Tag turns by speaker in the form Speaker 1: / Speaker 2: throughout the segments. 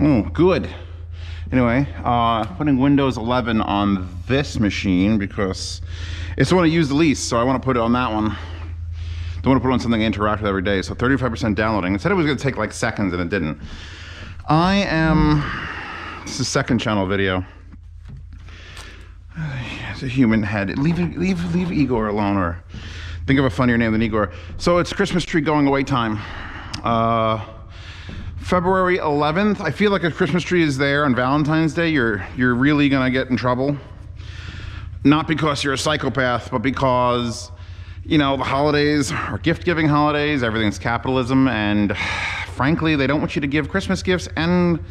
Speaker 1: Oh, good. Anyway, putting Windows 11 on this machine because it's the one I use the least, so I want to put it on that one. Don't want to put on something I interact with every day. So 35% downloading. It said it was going to take like seconds and it didn't. This is a second channel video. It's a human head. Leave Igor alone, or think of a funnier name than Igor. So it's Christmas tree going away time. February 11th. I feel like a Christmas tree is there on Valentine's Day. You're really gonna get in trouble. Not because you're a psychopath, but because, you know, the holidays are gift-giving holidays. Everything's capitalism, and frankly, they don't want you to give Christmas gifts and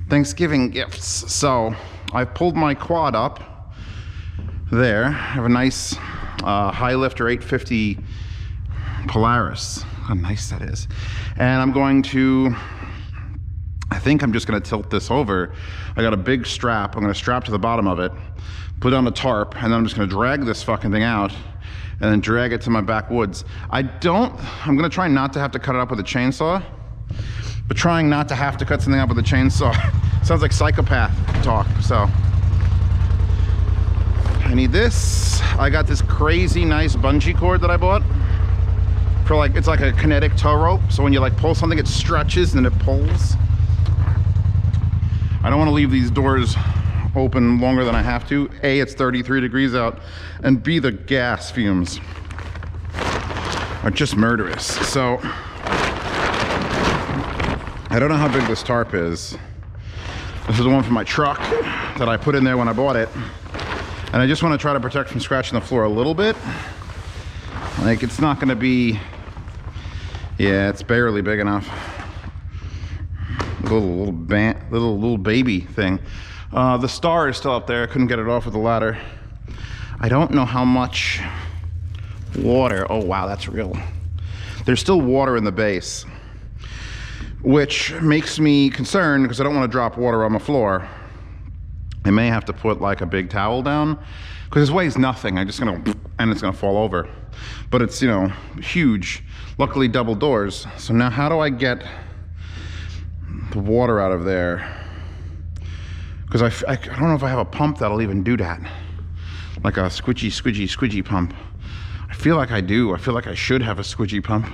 Speaker 1: Thanksgiving gifts. So I pulled my quad up there. I have a nice high lifter 850 Polaris. How nice that is. And I'm going to, I think I'm just going to tilt this over. I got a big strap. I'm going to strap to the bottom of it, put on a tarp, and then I'm just going to drag this fucking thing out and then drag it to my backwoods. I'm going to try not to have to cut it up with a chainsaw, but trying not to have to cut something up with a chainsaw sounds like psychopath talk. So I need this. I got this crazy nice bungee cord that I bought for like, it's like a kinetic tow rope. So when you like pull something, it stretches and then it pulls. I don't want to leave these doors open longer than I have to. A, it's 33 degrees out, and B, the gas fumes are just murderous. So I don't know how big this tarp is. This is the one for my truck that I put in there when I bought it. And I just want to try to protect from scratching the floor a little bit. Like, it's not going to be, yeah, it's barely big enough. Little baby thing. The star is still up there. I couldn't get it off with the ladder. I don't know how much water. Oh wow, that's real. There's still water in the base, which makes me concerned because I don't want to drop water on the floor. I may have to put like a big towel down because this weighs nothing. I'm just gonna, and it's gonna fall over. But it's, you know, huge. Luckily double doors. So now how do I get the water out of there? Because I don't know if I have a pump that'll even do that. Like a squidgy pump. I feel like I do. I feel like I should have a squidgy pump.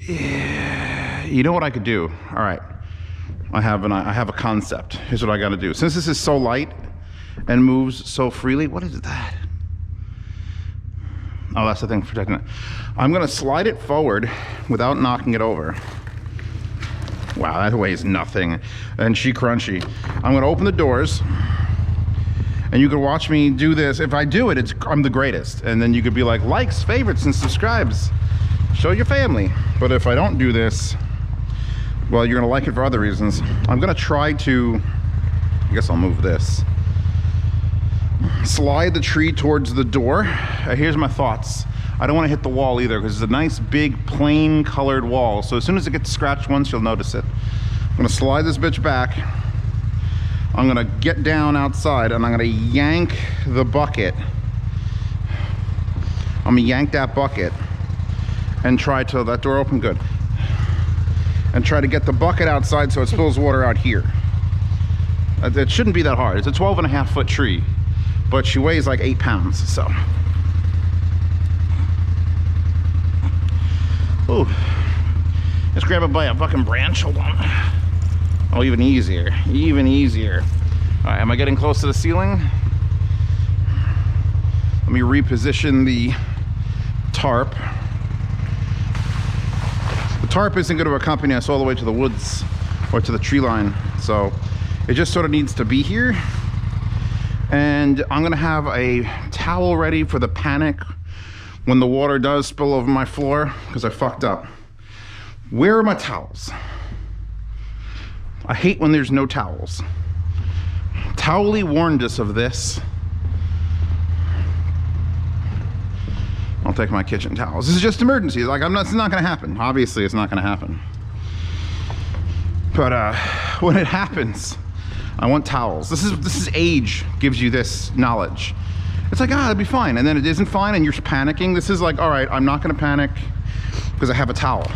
Speaker 1: Yeah. You know what I could do? All right. I have a concept. Here's what I got to do. Since this is so light and moves so freely, what is that? Oh, that's the thing for protecting it. I'm going to slide it forward without knocking it over. Wow, that weighs nothing. And she crunchy. I'm going to open the doors, and you can watch me do this. If I do it, I'm the greatest. And then you could be like, likes, favorites, and subscribes. Show your family. But if I don't do this, well, you're going to like it for other reasons. I'm going to try to, I guess I'll move this. Slide the tree towards the door. Here's my thoughts. I don't want to hit the wall either because it's a nice big plain colored wall. So as soon as it gets scratched once, you'll notice it. I'm going to slide this bitch back. I'm going to get down outside and I'm going to yank the bucket. I'm going to yank that bucket and try to, that door open, good. And try to get the bucket outside so it spills water out here. It shouldn't be that hard. It's a 12.5-foot tree, but she weighs like 8 pounds, so. Ooh, let's grab it by a fucking branch, hold on. Oh, even easier, even easier. All right, am I getting close to the ceiling? Let me reposition the tarp. The tarp isn't going to accompany us all the way to the woods or to the tree line, so it just sort of needs to be here. And I'm going to have a towel ready for the panic when the water does spill over my floor because I fucked up. Where are my towels? I hate when there's no towels. Towley warned us of this. I'll take my kitchen towels. This is just emergency. Like, it's not gonna happen. Obviously, it's not gonna happen. But when it happens, I want towels. This is age gives you this knowledge. It's like, it'll be fine. And then it isn't fine and you're panicking. This is like, all right, I'm not gonna panic because I have a towel.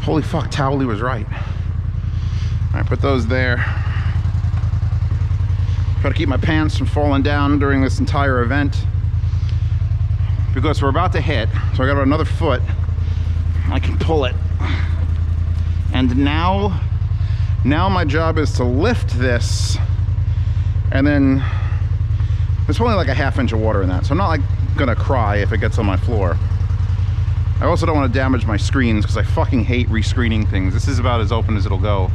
Speaker 1: Holy fuck, Towley was right. All right, put those there. Try to keep my pants from falling down during this entire event, because we're about to hit, so I got another foot. I can pull it. And now my job is to lift this, and then there's only like a ½ inch of water in that, so I'm not like gonna cry if it gets on my floor. I also don't want to damage my screens, because I fucking hate rescreening things. This is about as open as it'll go,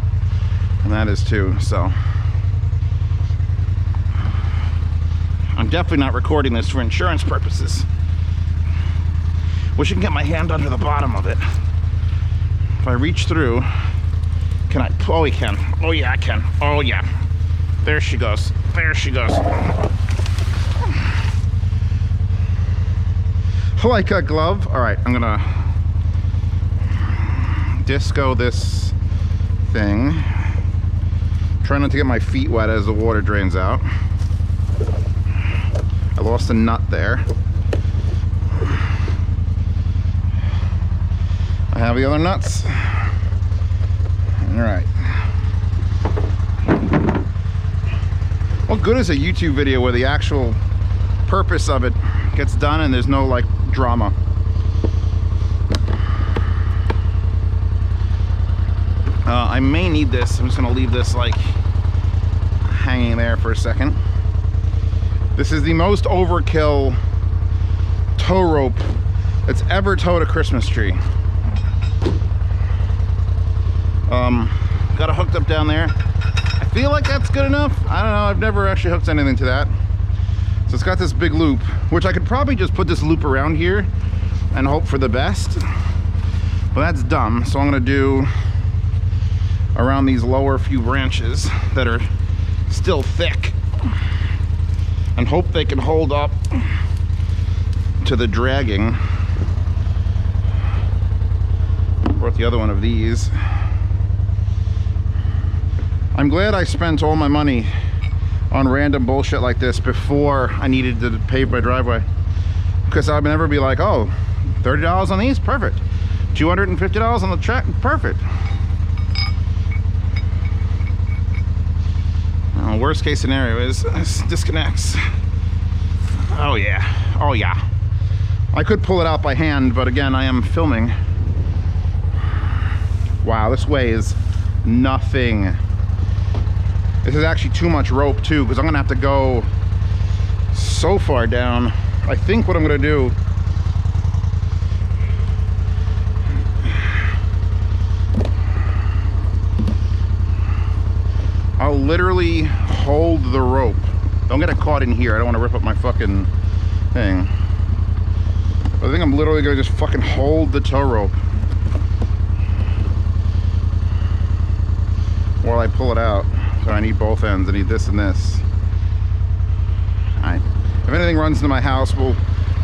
Speaker 1: and that is too, so. I'm definitely not recording this for insurance purposes. Wish I can get my hand under the bottom of it. If I reach through, can I? Oh, we can. Oh yeah, I can. Oh yeah. There she goes. There she goes. Like a glove. All right, I'm gonna disco this thing. Try not to get my feet wet as the water drains out. I lost a nut there. I have the other nuts. All right. What good is a YouTube video where the actual purpose of it gets done and there's no like drama? I may need this. I'm just gonna leave this like hanging there for a second. This is the most overkill tow rope that's ever towed a Christmas tree. Got it hooked up down there. I feel like that's good enough. I don't know, I've never actually hooked anything to that. So it's got this big loop, which I could probably just put this loop around here and hope for the best. But that's dumb, so I'm gonna do around these lower few branches that are still thick and hope they can hold up to the dragging. Brought the other one of these. I'm glad I spent all my money on random bullshit like this before I needed to pave my driveway, because I'd never be like, oh, $30 on these, perfect. $250 on the track, perfect. Well, worst case scenario is this disconnects. Oh yeah, oh yeah. I could pull it out by hand, but again, I am filming. Wow, this weighs nothing. This is actually too much rope too, because I'm gonna have to go so far down. I think what I'm gonna do, I'll literally hold the rope. Don't get it caught in here. I don't want to rip up my fucking thing. But I think I'm literally gonna just fucking hold the tow rope while I pull it out. So I need both ends. I need this and this. Alright. If anything runs into my house, we'll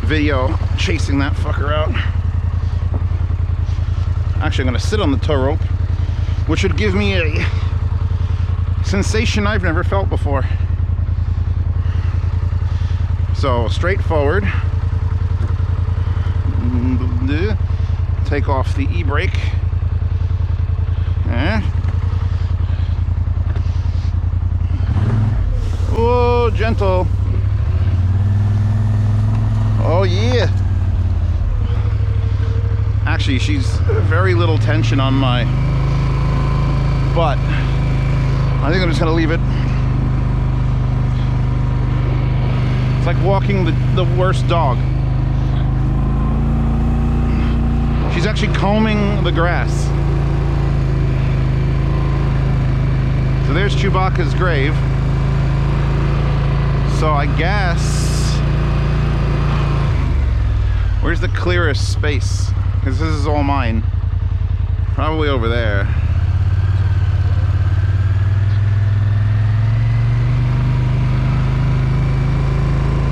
Speaker 1: video chasing that fucker out. Actually, I'm gonna sit on the tow rope, which would give me a sensation I've never felt before. So straight forward. Take off the e-brake. Oh, gentle. Oh yeah. Actually, she's very little tension on my butt. I think I'm just gonna leave it. It's like walking the worst dog. She's actually combing the grass. So there's Chewbacca's grave. So I guess, where's the clearest space? Because this is all mine. Probably over there.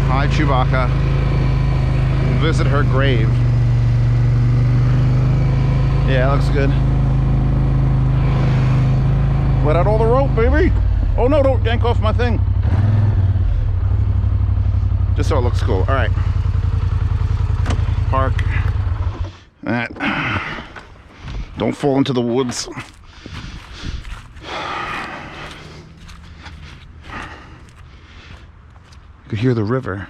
Speaker 1: Hi, Chewbacca. We'll visit her grave. Yeah, looks good. Let out all the rope, baby. Oh no, don't yank off my thing. Just so it looks cool. All right. Park that. Don't fall into the woods. You could hear the river.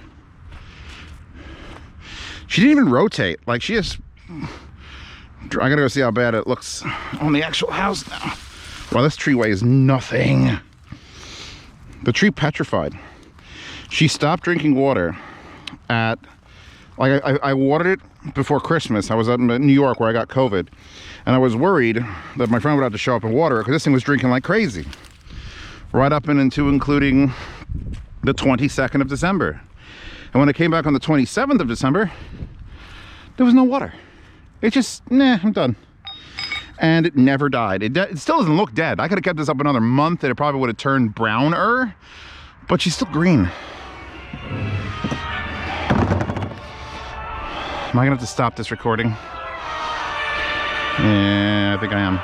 Speaker 1: She didn't even rotate. Like, she just... I gotta go see how bad it looks on the actual house now. Wow, this tree weighs nothing. The tree petrified. She stopped drinking water at... Like, I watered it before Christmas. I was up in New York where I got COVID. And I was worried that my friend would have to show up and water it because this thing was drinking like crazy. Right up and into including the 22nd of December. And when I came back on the 27th of December, there was no water. It just, nah, I'm done. And it never died. It still doesn't look dead. I could have kept this up another month and it probably would have turned browner, but she's still green. Am I gonna have to stop this recording? Yeah, I think I am.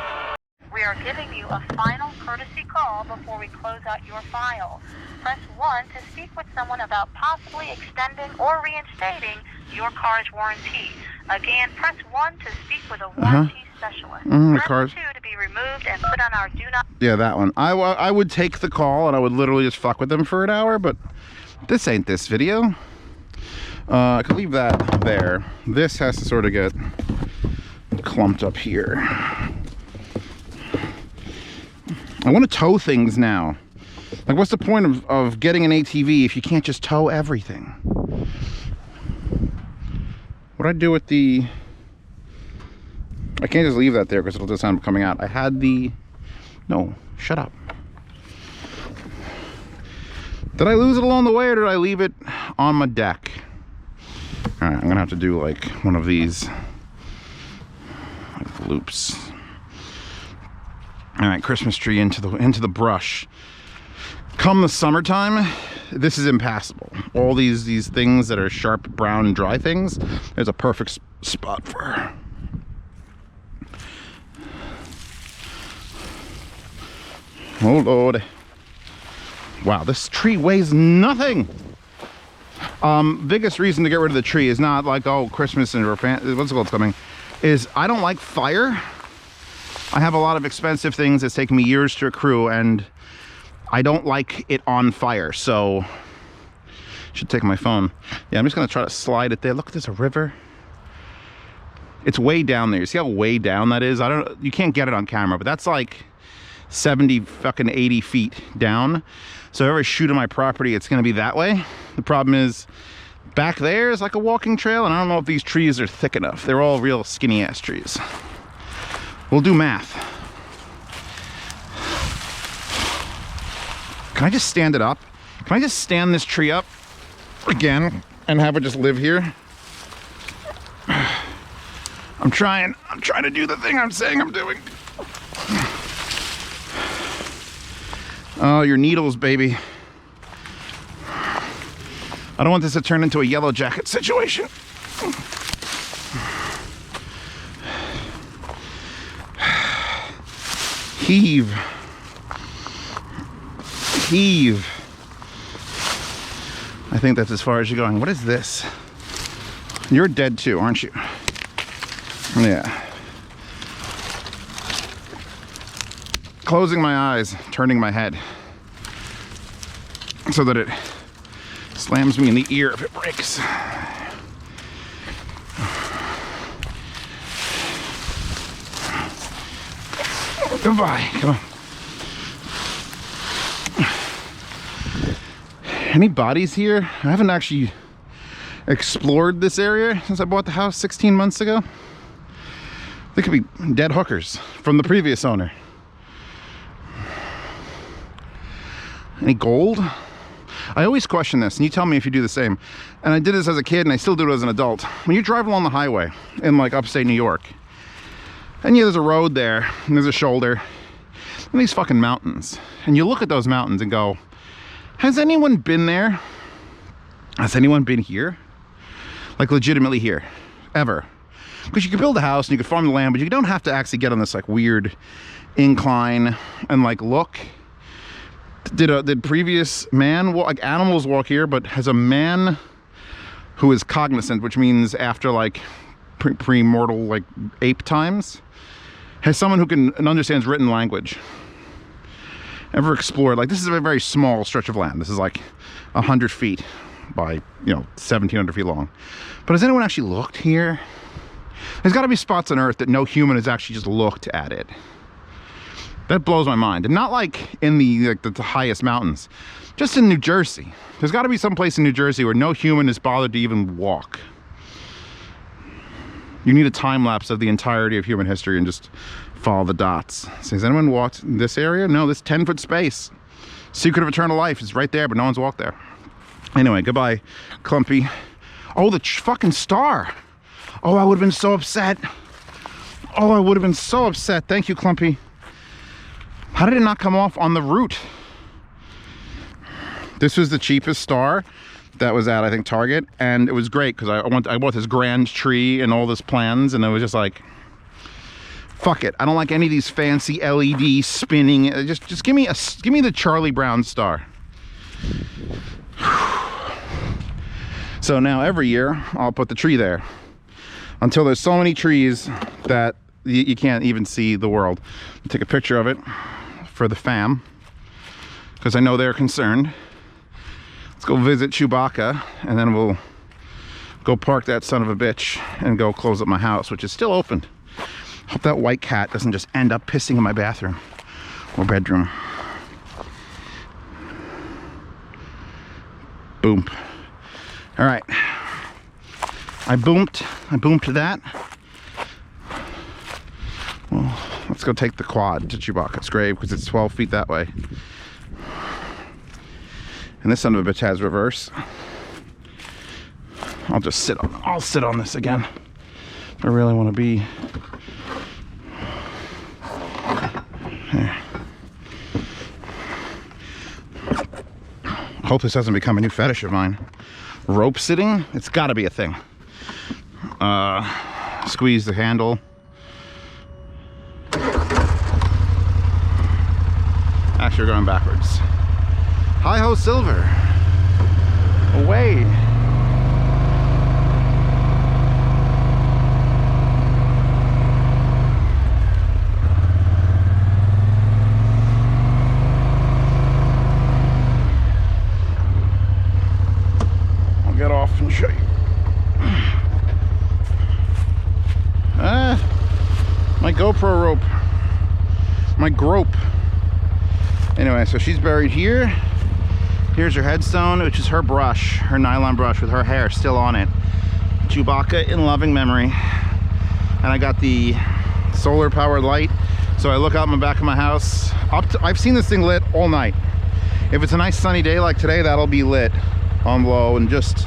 Speaker 2: We are giving you a final courtesy call before we close out your file. Press 1 to speak with someone about possibly extending or reinstating your car's warranty. Again, press 1 to speak with a warranty specialist. Press 2 to be removed and put on our do not...
Speaker 1: Yeah, that one. I would take the call and I would literally just fuck with them for an hour, but this ain't this video. I could leave that there. This has to sort of get clumped up here. I want to tow things now. Like, what's the point of getting an ATV if you can't just tow everything? What'd I do with the... I can't just leave that there because it'll just end up coming out. I had the... No, shut up. Did I lose it along the way or did I leave it on my deck? All right, I'm gonna have to do like one of these like loops. All right, Christmas tree into the brush. Come the summertime, this is impassable. All these things that are sharp, brown, dry things, there's a perfect spot for her. Oh Lord. Wow, this tree weighs nothing. Biggest reason to get rid of the tree is not like, oh, Christmas and what's it called coming, is I don't like fire. I have a lot of expensive things that's taken me years to accrue and I don't like it on fire, so should take my phone. Yeah, I'm just gonna try to slide it there. Look, there's a river. It's way down there. You see how way down that is? You can't get it on camera, but that's like 70 fucking 80 feet down. So if I ever shoot on my property, it's gonna be that way. The problem is back there is like a walking trail and I don't know if these trees are thick enough. They're all real skinny ass trees. We'll do math. Can I just stand it up? Can I just stand this tree up again and have it just live here? I'm trying to do the thing I'm saying I'm doing. Oh, your needles, baby. I don't want this to turn into a yellow jacket situation. Heave. Heave. I think that's as far as you're going. What is this? You're dead too, aren't you? Yeah. Closing my eyes, turning my head so that it slams me in the ear if it breaks. Goodbye. Come on. Any bodies here? I haven't actually explored this area since I bought the house 16 months ago. They could be dead hookers from the previous owner. Any gold? I always question this, and you tell me if you do the same. And I did this as a kid, and I still do it as an adult. When you drive along the highway in like upstate New York, and yeah, there's a road there, and there's a shoulder, and these fucking mountains. And you look at those mountains and go, has anyone been there? Has anyone been here? Like legitimately here, ever? Because you could build a house and you could farm the land, but you don't have to actually get on this like weird incline and like look. Did previous man walk, like animals walk here, but has a man who is cognizant, which means after like pre-mortal like ape times, As someone who can and understands written language, ever explored, like, this is a very small stretch of land. This is like 100 feet by, you know, 1,700 feet long. But has anyone actually looked here? There's got to be spots on Earth that no human has actually just looked at it. That blows my mind. And not like in the highest mountains, just in New Jersey. There's got to be some place in New Jersey where no human is bothered to even walk. You need a time lapse of the entirety of human history and just follow the dots. So has anyone walked in this area? No, this 10-foot space. Secret of eternal life is right there, but no one's walked there. Anyway, goodbye, Clumpy. Oh, the fucking star. Oh, I would have been so upset. Oh, I would have been so upset. Thank you, Clumpy. How did it not come off on the route? This was the cheapest star that was at, I think, Target, and it was great because I bought this grand tree and all this plans, and it was just like, fuck it. I don't like any of these fancy LED spinning. Just give me the Charlie Brown star. So now every year I'll put the tree there until there's so many trees that you can't even see the world. I'll take a picture of it for the fam because I know they're concerned. Let's go visit Chewbacca, and then we'll go park that son of a bitch and go close up my house, which is still open. Hope that white cat doesn't just end up pissing in my bathroom or bedroom. Boom. All right. I boomed that. Well, let's go take the quad to Chewbacca's grave because it's 12 feet that way. And this son of a bitch has reverse. I'll sit on this again. I really want to be. There. Hope this doesn't become a new fetish of mine. Rope sitting, it's got to be a thing. Squeeze the handle. Actually, we're going backwards. Hi-ho Silver. Away. I'll get off and show you. My GoPro rope. My grope. Anyway, so she's buried here. Here's her headstone, which is her brush, her nylon brush with her hair still on it. Chewbacca in loving memory. And I got the solar powered light. So I look out in the back of my house. I've seen this thing lit all night. If it's a nice sunny day like today, that'll be lit on low and just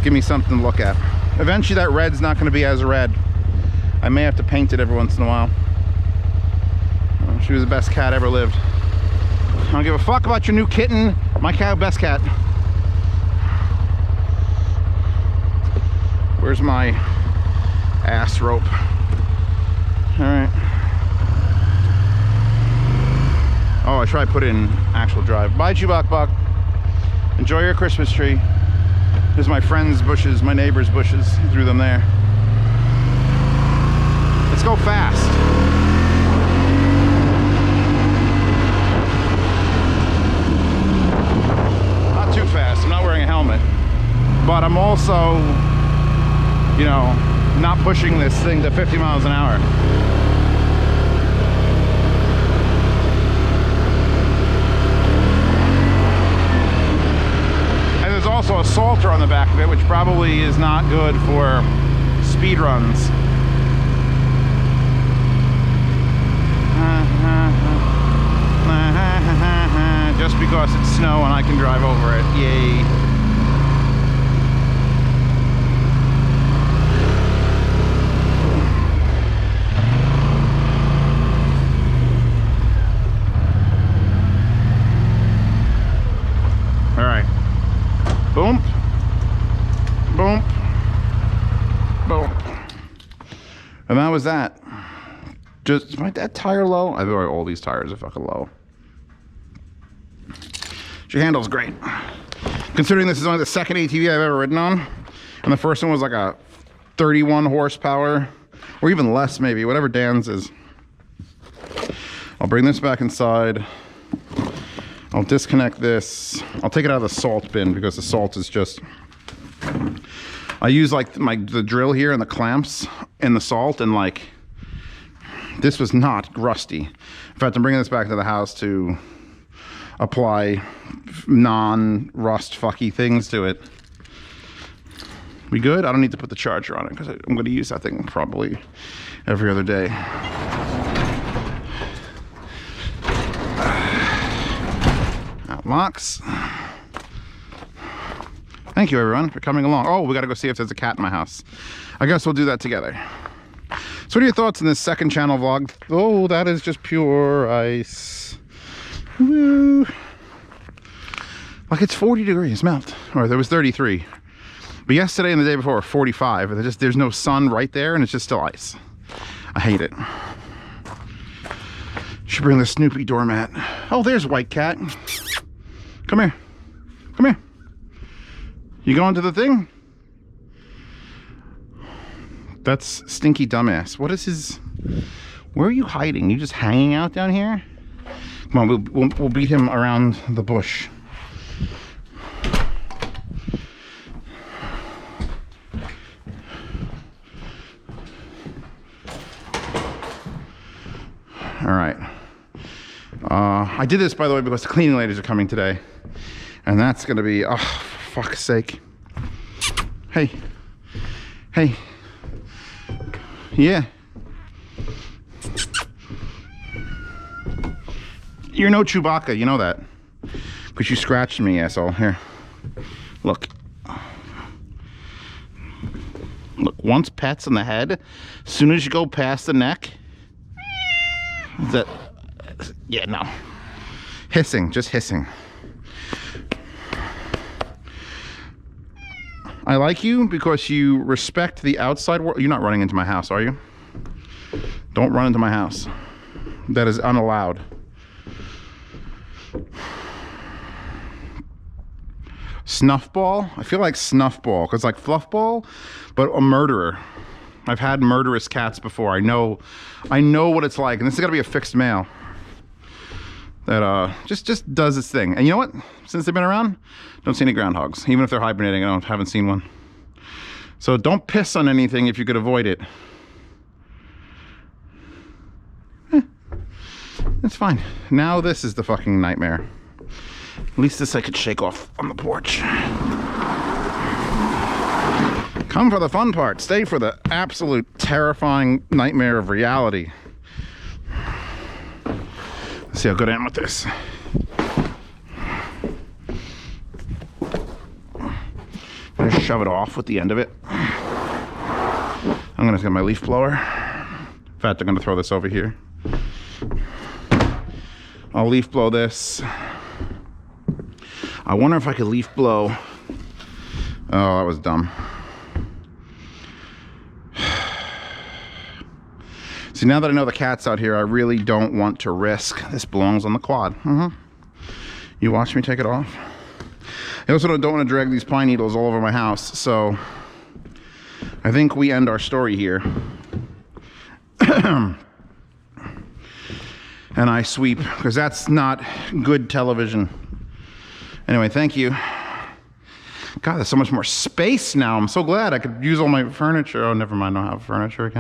Speaker 1: give me something to look at. Eventually that red's not going to be as red. I may have to paint it every once in a while. She was the best cat ever lived. I don't give a fuck about your new kitten. My cat, best cat. Where's my ass rope? All right. Oh, I tried to put it in actual drive. Bye, Chewbacca. Enjoy your Christmas tree. There's my friend's bushes, my neighbor's bushes. He threw them there. Let's go fast. Too fast. I'm not wearing a helmet, but I'm also, you know, not pushing this thing to 50 miles an hour. And there's also a salter on the back of it, which probably is not good for speed runs. Just because it's snow and I can drive over it. Yay. All right. Boom. Boom. Boom. And that was that. Just, is that tire low? I think all these tires are fucking low. Your handle's great. Considering this is only the second ATV I've ever ridden on, and the first one was like a 31 horsepower, or even less maybe, whatever Dan's is. I'll bring this back inside. I'll disconnect this. I'll take it out of the salt bin because the salt is just... I use like the drill here and the clamps in the salt, and like this was not rusty. In fact, I'm bringing this back to the house to apply non-rust fucky things to it. We good? I don't need to put the charger on it because I'm going to use that thing probably every other day. That locks. Thank you, everyone, for coming along. Oh, we got to go see if there's a cat in my house. I guess we'll do that together. So what are your thoughts on this second channel vlog? Oh, that is just pure ice. Woo. Like it's 40 degrees melt. Or there was 33. But yesterday and the day before were 45. There's no sun right there and it's just still ice. I hate it. Should bring the Snoopy doormat. Oh, there's White Cat. Come here. Come here. You going to the thing? That's Stinky Dumbass. What is his... Where are you hiding? You just hanging out down here? Come on, we'll beat him around the bush. All right. I did this, by the way, because the cleaning ladies are coming today. And that's going to be... Oh, for fuck's sake. Hey. Hey. Yeah. You're no Chewbacca, you know that. Because you scratched me, asshole. Here. Look. Look, once pats on the head, as soon as you go past the neck... That... Yeah, no. Hissing, just hissing. I like you because you respect the outside world. You're not running into my house, are you? Don't run into my house. That is unallowed. Snuffball? I feel like Snuffball, because like Fluffball, but a murderer. I've had murderous cats before. I know what it's like, and this is gonna be a fixed male that just does its thing. And you know what? Since they've been around, don't see any groundhogs. Even if they're hibernating, haven't seen one. So don't piss on anything if you could avoid it. It's fine. Now this is the fucking nightmare. At least this I could shake off on the porch. Come for the fun part. Stay for the absolute terrifying nightmare of reality. Let's see how good I am with this. I'm gonna shove it off with the end of it. I'm gonna get my leaf blower. In fact, I'm gonna throw this over here. I'll leaf blow this. I wonder if I could leaf blow. Oh, that was dumb. See, now that I know the cat's out here, I really don't want to risk. This belongs on the quad. You watch me take it off. I also don't want to drag these pine needles all over my house, so I think we end our story here. And I sweep, because that's not good television. Anyway, thank you. God, there's so much more space now. I'm so glad I could use all my furniture. Oh, never mind, I don't have furniture again.